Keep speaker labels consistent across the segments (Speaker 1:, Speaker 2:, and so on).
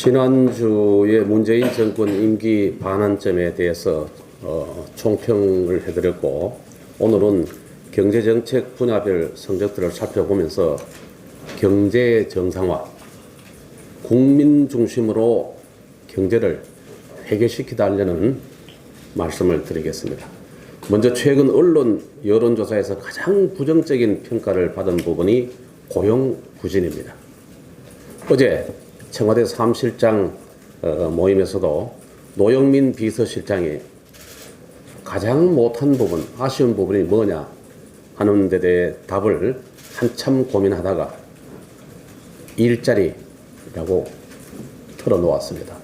Speaker 1: 지난주에 문재인 정권 임기 반환점에 대해서 총평을 해드렸고, 오늘은 경제정책 분야별 성적들을 살펴보면서 경제 정상화, 국민 중심으로 경제를 회귀시키달라는 말씀을 드리겠습니다. 먼저 최근 언론 여론조사에서 가장 부정적인 평가를 받은 부분이 고용 부진입니다. 어제 청와대 사무실장 모임에서도 노영민 비서실장이 가장 못한 부분, 아쉬운 부분이 뭐냐 하는 데 대해 답을 한참 고민하다가 일자리라고 털어놓았습니다.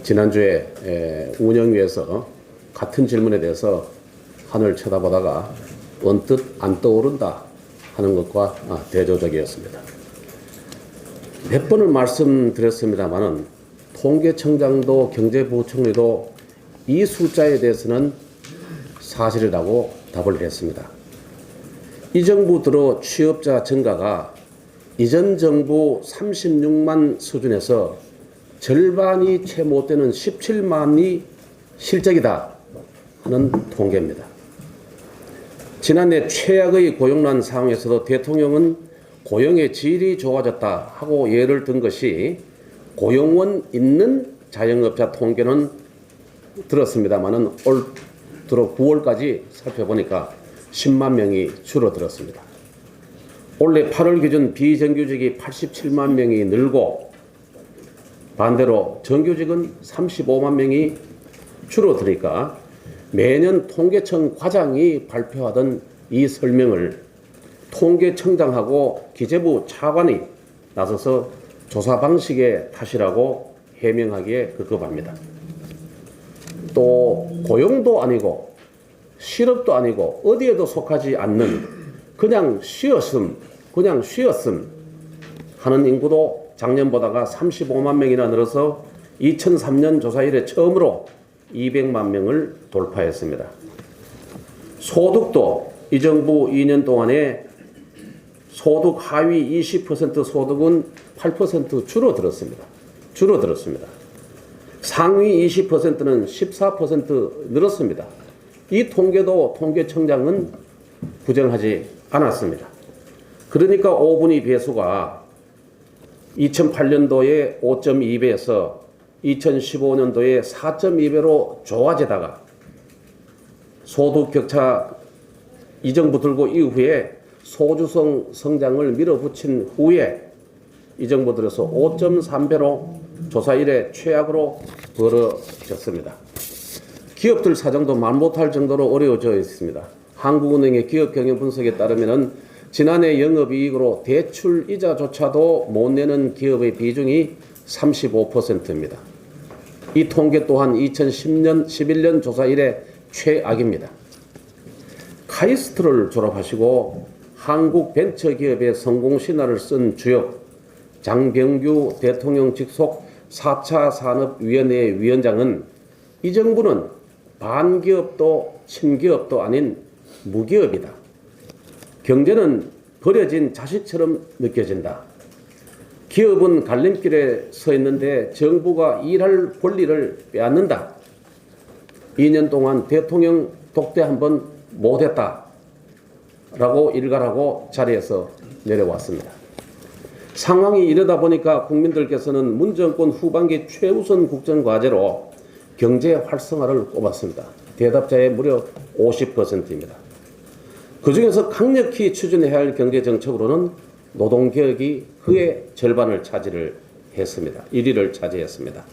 Speaker 1: 지난주에 운영위에서 같은 질문에 대해서 하늘 쳐다보다가 언뜻 안 떠오른다 하는 것과 대조적이었습니다. 몇 번을 말씀드렸습니다마는 통계청장도 경제부총리도 이 숫자에 대해서는 사실이라고 답을 했습니다. 이 정부 들어 취업자 증가가 이전 정부 36만 수준에서 절반이 채 못 되는 17만이 실적이다 하는 통계입니다. 지난해 최악의 고용난 상황에서도 대통령은 고용의 질이 좋아졌다 하고 예를 든 것이 고용원 있는 자영업자 통계는 들었습니다만은 올 들어 9월까지 살펴보니까 10만 명이 줄어들었습니다. 올해 8월 기준 비정규직이 87만 명이 늘고 반대로 정규직은 35만 명이 줄어드니까 매년 통계청 과장이 발표하던 이 설명을 통계청장하고 기재부 차관이 나서서 조사 방식의 탓이라고 해명하기에 급급합니다. 또 고용도 아니고 실업도 아니고 어디에도 속하지 않는 그냥 쉬었음 하는 인구도 작년보다가 35만 명이나 늘어서 2003년 조사 이래 처음으로 200만 명을 돌파했습니다. 소득도 이 정부 2년 동안에 소득 하위 20% 소득은 8% 줄어들었습니다. 상위 20%는 14% 늘었습니다. 이 통계도 통계청장은 부정하지 않았습니다. 그러니까 5분위 배수가 2008년도에 5.2배에서 2015년도에 4.2배로 좋아지다가 소득 격차 이 정부 들고 이후에 소주성 성장을 밀어붙인 후에 이 정부 들어서 5.3배로 조사 이래 최악으로 벌어졌습니다. 기업들 사정도 말 못할 정도로 어려워져 있습니다. 한국은행의 기업 경영 분석에 따르면 지난해 영업이익으로 대출 이자조차도 못 내는 기업의 비중이 35%입니다. 이 통계 또한 2010년, 11년 조사 이래 최악입니다. 카이스트를 졸업하시고 한국벤처기업의 성공신화를 쓴 주역 장병규 대통령 직속 4차 산업위원회 위원장은 이 정부는 반기업도 친기업도 아닌 무기업이다. 경제는 버려진 자식처럼 느껴진다. 기업은 갈림길에 서 있는데 정부가 일할 권리를 빼앗는다. 2년 동안 대통령 독대 한번 못했다 라고 일갈하고 자리에서 내려왔습니다. 상황이 이러다 보니까 국민들께서는 문 정권 후반기 최우선 국정과제로 경제 활성화를 꼽았습니다. 대답자의 무려 50%입니다. 그중에서 강력히 추진해야 할 경제정책으로는 노동개혁이 그의 절반을 차지를 했습니다. 1위를 차지했습니다.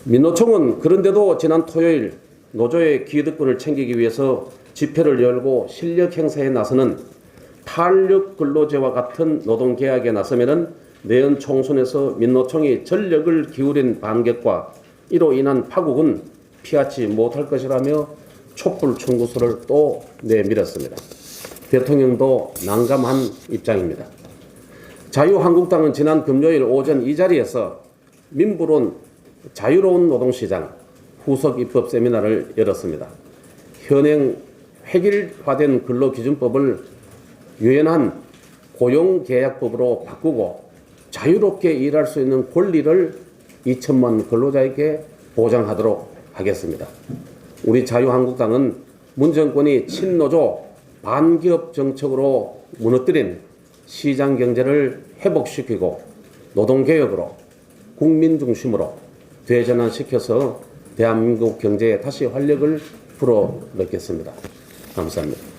Speaker 1: 민노총은 그런데도 지난 토요일 노조의 기득권을 챙기기 위해서 집회를 열고 실력 행사에 나서는 탄력 근로제와 같은 노동계약에 나서면은 내년 총선에서 민노총이 전력을 기울인 반격과 이로 인한 파국은 피하지 못할 것이라며 촛불 청구서를 또 내밀었습니다. 대통령도 난감한 입장입니다. 자유한국당은 지난 금요일 오전 이 자리에서 민부론 자유로운 노동시장 후속 입법 세미나를 열었습니다. 현행 획일화된 근로기준법을 유연한 고용계약법으로 바꾸고 자유롭게 일할 수 있는 권리를 2천만 근로자에게 보장하도록 하겠습니다. 우리 자유한국당은 문 정권이 친노조 반기업 정책으로 무너뜨린 시장 경제를 회복시키고 노동개혁으로 국민 중심으로 되전환시켜서 대한민국 경제에 다시 활력을 불어넣겠습니다. 감사합니다.